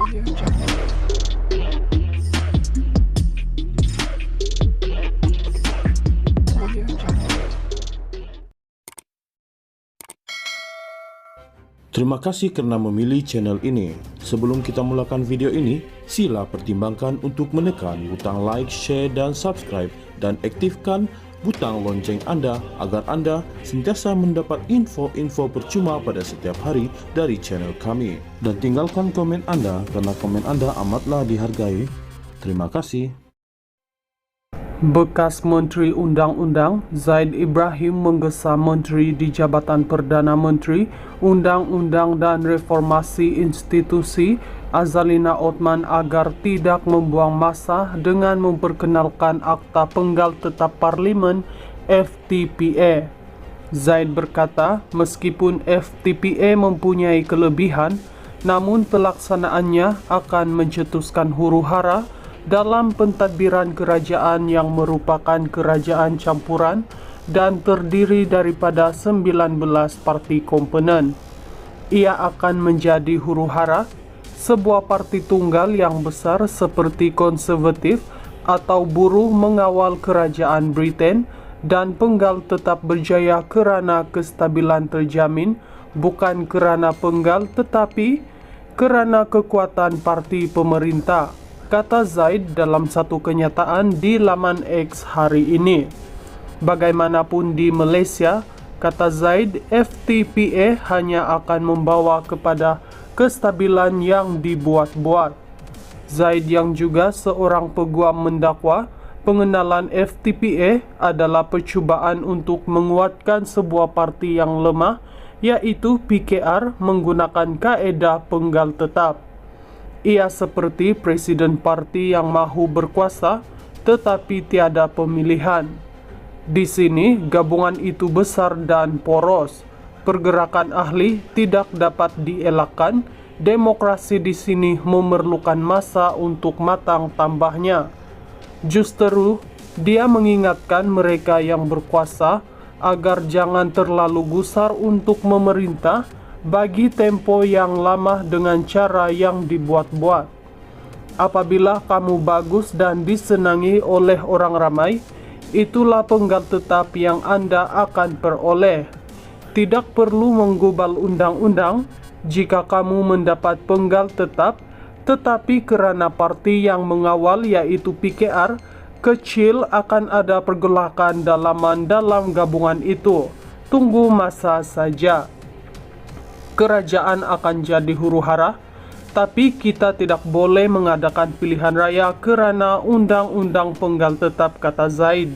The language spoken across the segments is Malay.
Terima kasih karena memilih channel ini. Sebelum kita mulakan video ini, sila pertimbangkan untuk menekan butang like, share, dan subscribe, dan aktifkan butang lonceng Anda agar Anda sentiasa mendapat info-info percuma pada setiap hari dari channel kami. Dan tinggalkan komen Anda karena komen Anda amatlah dihargai. Terima kasih. Bekas Menteri Undang-Undang Zaid Ibrahim menggesa Menteri di Jabatan Perdana Menteri Undang-Undang dan Reformasi Institusi Azalina Othman agar tidak membuang masa dengan memperkenalkan Akta Penggal Tetap Parlimen FTPA. Zaid berkata, meskipun FTPA mempunyai kelebihan, namun pelaksanaannya akan mencetuskan huru-hara dalam pentadbiran kerajaan yang merupakan kerajaan campuran dan terdiri daripada 19 parti komponen. Ia akan menjadi huru-hara sebuah parti tunggal yang besar seperti konservatif atau buruh mengawal kerajaan Britain dan penggal tetap berjaya kerana kestabilan terjamin, bukan kerana penggal tetapi kerana kekuatan parti pemerintah, kata Zaid dalam satu kenyataan di laman X hari ini. Bagaimanapun di Malaysia, kata Zaid, FTPA hanya akan membawa kepada kestabilan yang dibuat-buat. Zaid yang juga seorang peguam mendakwa, pengenalan FTPA adalah percubaan untuk menguatkan sebuah parti yang lemah, iaitu PKR menggunakan kaedah penggal tetap. Ia seperti presiden parti yang mahu berkuasa tetapi tiada pemilihan. Di sini gabungan itu besar dan poros. Pergerakan ahli tidak dapat dielakkan. Demokrasi di sini memerlukan masa untuk matang tambahnya. Justeru, dia mengingatkan mereka yang berkuasa agar jangan terlalu gusar untuk memerintah bagi tempo yang lama dengan cara yang dibuat-buat. Apabila kamu bagus dan disenangi oleh orang ramai, itulah penggal tetap yang Anda akan peroleh. Tidak perlu menggubal undang-undang jika kamu mendapat penggal tetap, tetapi kerana parti yang mengawal yaitu PKR kecil akan ada pergolakan dalaman dalam gabungan itu. Tunggu masa saja. Kerajaan akan jadi huru-hara, tapi kita tidak boleh mengadakan pilihan raya kerana undang-undang penggal tetap, kata Zaid.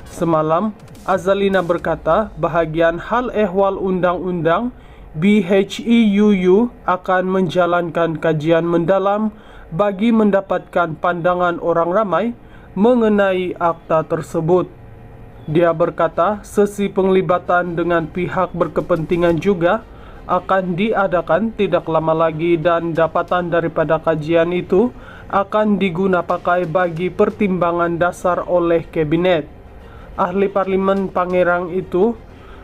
Semalam, Azalina berkata bahagian hal ehwal undang-undang BHEUU akan menjalankan kajian mendalam bagi mendapatkan pandangan orang ramai mengenai akta tersebut. Dia berkata sesi penglibatan dengan pihak berkepentingan juga akan diadakan tidak lama lagi dan dapatan daripada kajian itu akan digunapakai bagi pertimbangan dasar oleh Kabinet. Ahli Parlimen Pangerang itu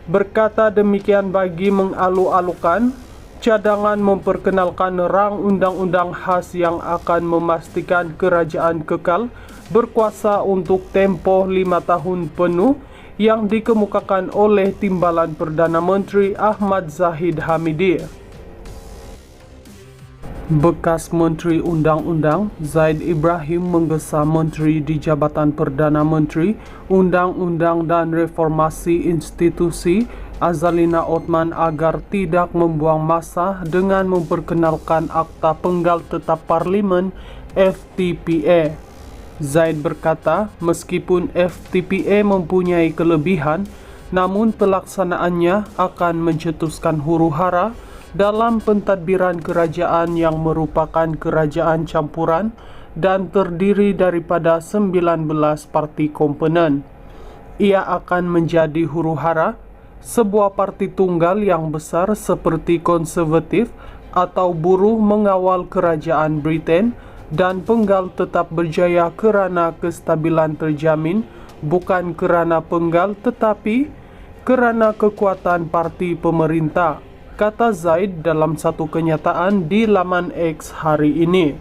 berkata demikian bagi mengalu-alukan cadangan memperkenalkan rang undang-undang khas yang akan memastikan kerajaan kekal berkuasa untuk tempoh 5 tahun penuh yang dikemukakan oleh Timbalan Perdana Menteri Ahmad Zahid Hamidi. Bekas Menteri Undang-Undang Zaid Ibrahim menggesa Menteri di Jabatan Perdana Menteri Undang-Undang dan Reformasi Institusi Azalina Othman agar tidak membuang masa dengan memperkenalkan Akta Penggal Tetap Parlimen FTPA. Zaid berkata, meskipun FTPA mempunyai kelebihan, namun pelaksanaannya akan mencetuskan huru-hara dalam pentadbiran kerajaan yang merupakan kerajaan campuran dan terdiri daripada 19 parti komponen. Ia akan menjadi huru-hara sebuah parti tunggal yang besar seperti konservatif atau buruh mengawal kerajaan Britain dan penggal tetap berjaya kerana kestabilan terjamin, bukan kerana penggal tetapi kerana kekuatan parti pemerintah, kata Zaid dalam satu kenyataan di laman X hari ini.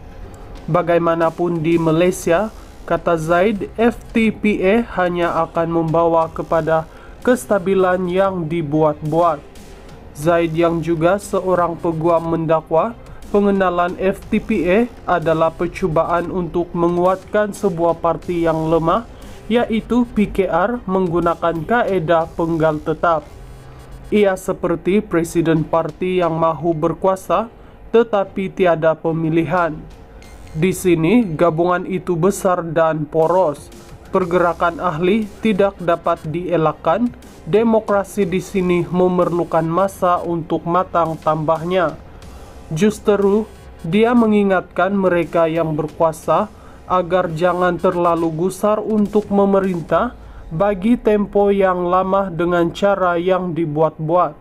Bagaimanapun di Malaysia, kata Zaid, FTPA hanya akan membawa kepada kestabilan yang dibuat-buat. Zaid yang juga seorang peguam mendakwa, pengenalan FTPA adalah percubaan untuk menguatkan sebuah parti yang lemah, yaitu PKR menggunakan kaedah penggal tetap. Ia seperti presiden parti yang mahu berkuasa tetapi tiada pemilihan. Di sini gabungan itu besar dan poros. Pergerakan ahli tidak dapat dielakkan. Demokrasi di sini memerlukan masa untuk matang tambahnya. Justru dia mengingatkan mereka yang berkuasa agar jangan terlalu gusar untuk memerintah bagi tempo yang lama dengan cara yang dibuat-buat.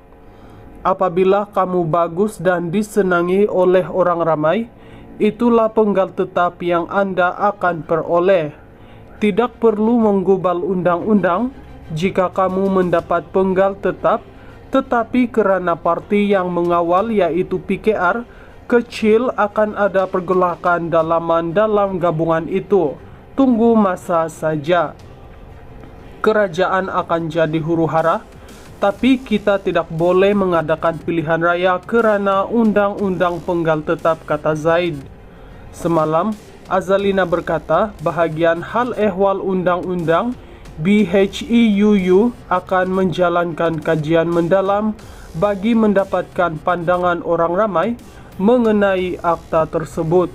Apabila kamu bagus dan disenangi oleh orang ramai, itulah penggal tetap yang Anda akan peroleh. Tidak perlu menggubal undang-undang jika kamu mendapat penggal tetap, tetapi kerana parti yang mengawal yaitu PKR kecil akan ada pergolakan dalaman dalam gabungan itu. Tunggu masa saja. Kerajaan akan jadi huru-hara, tapi kita tidak boleh mengadakan pilihan raya kerana undang-undang penggal tetap, kata Zaid. Semalam, Azalina berkata bahagian hal ehwal undang-undang BHEUU akan menjalankan kajian mendalam bagi mendapatkan pandangan orang ramai mengenai akta tersebut.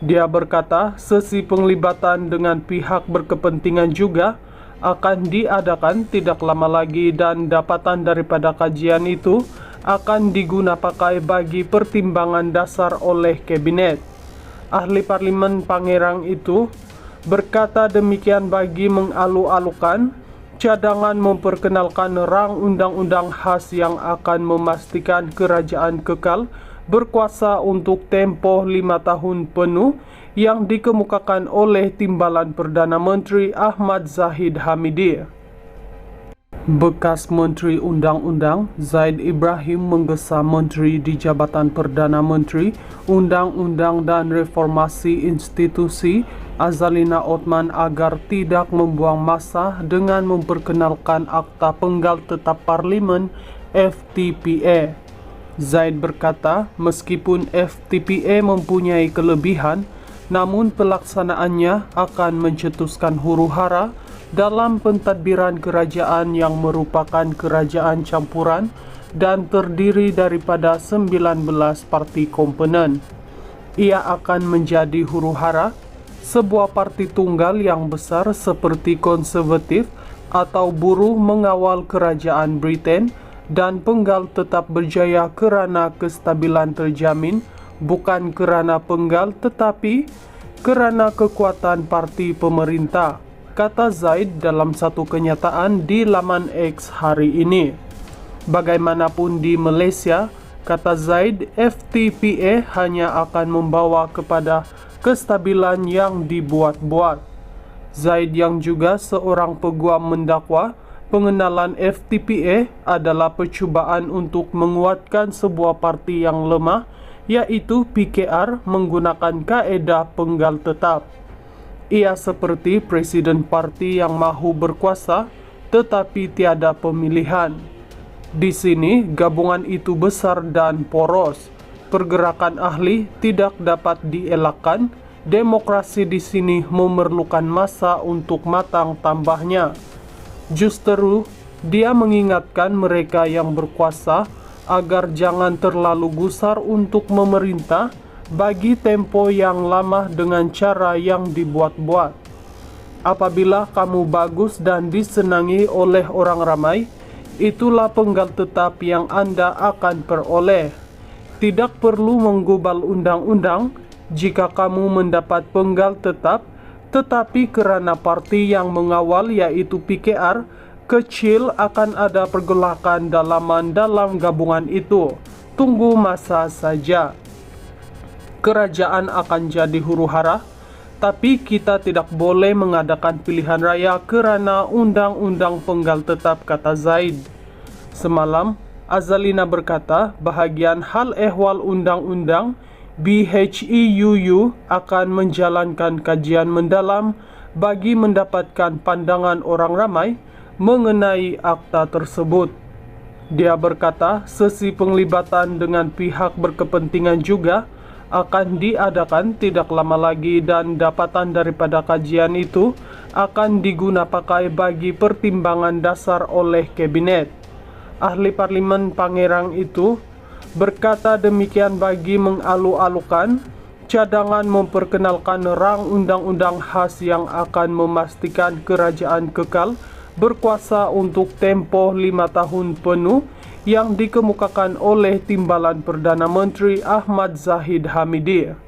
Dia berkata sesi penglibatan dengan pihak berkepentingan juga akan diadakan tidak lama lagi dan dapatan daripada kajian itu akan digunapakai bagi pertimbangan dasar oleh Kabinet. Ahli Parlimen Pangerang itu berkata demikian bagi mengalu-alukan cadangan memperkenalkan rang undang-undang khas yang akan memastikan kerajaan kekal berkuasa untuk tempoh 5 tahun penuh yang dikemukakan oleh Timbalan Perdana Menteri Ahmad Zahid Hamidi. Bekas Menteri Undang-Undang Zaid Ibrahim menggesa Menteri di Jabatan Perdana Menteri, Undang-Undang dan Reformasi Institusi Azalina Othman agar tidak membuang masa dengan memperkenalkan Akta Penggal Tetap Parlimen FTPA. Zaid berkata, meskipun FTPA mempunyai kelebihan, namun pelaksanaannya akan mencetuskan huru-hara dalam pentadbiran kerajaan yang merupakan kerajaan campuran dan terdiri daripada 19 parti komponen. Ia akan menjadi huru-hara sebuah parti tunggal yang besar seperti konservatif atau buruh mengawal kerajaan Britain dan penggal tetap berjaya kerana kestabilan terjamin, bukan kerana penggal tetapi kerana kekuatan parti pemerintah, kata Zaid dalam satu kenyataan di laman X hari ini. Bagaimanapun di Malaysia, kata Zaid, FTPA hanya akan membawa kepada kestabilan yang dibuat-buat. Zaid yang juga seorang peguam mendakwa, pengenalan FTPA adalah percubaan untuk menguatkan sebuah parti yang lemah, yaitu PKR menggunakan kaedah penggal tetap. Ia seperti presiden parti yang mahu berkuasa tetapi tiada pemilihan. Di sini gabungan itu besar dan poros. Pergerakan ahli tidak dapat dielakkan. Demokrasi di sini memerlukan masa untuk matang tambahnya. Justru dia mengingatkan mereka yang berkuasa agar jangan terlalu gusar untuk memerintah bagi tempo yang lama dengan cara yang dibuat-buat. Apabila kamu bagus dan disenangi oleh orang ramai, itulah penggal tetap yang Anda akan peroleh. Tidak perlu menggubal undang-undang jika kamu mendapat penggal tetap, tetapi kerana parti yang mengawal yaitu PKR kecil akan ada pergolakan dalaman dalam gabungan itu. Tunggu masa saja. Kerajaan akan jadi huru-hara, tapi kita tidak boleh mengadakan pilihan raya kerana undang-undang penggal tetap, kata Zaid. Semalam, Azalina berkata, bahagian hal ehwal undang-undang BHIUU akan menjalankan kajian mendalam bagi mendapatkan pandangan orang ramai mengenai akta tersebut. Dia berkata, sesi penglibatan dengan pihak berkepentingan juga akan diadakan tidak lama lagi dan dapatan daripada kajian itu akan digunapakai bagi pertimbangan dasar oleh Kabinet. Ahli Parlimen Pangerang itu berkata demikian bagi mengalu-alukan cadangan memperkenalkan rang undang-undang khas yang akan memastikan kerajaan kekal berkuasa untuk tempoh 5 tahun penuh yang dikemukakan oleh Timbalan Perdana Menteri Ahmad Zahid Hamidi.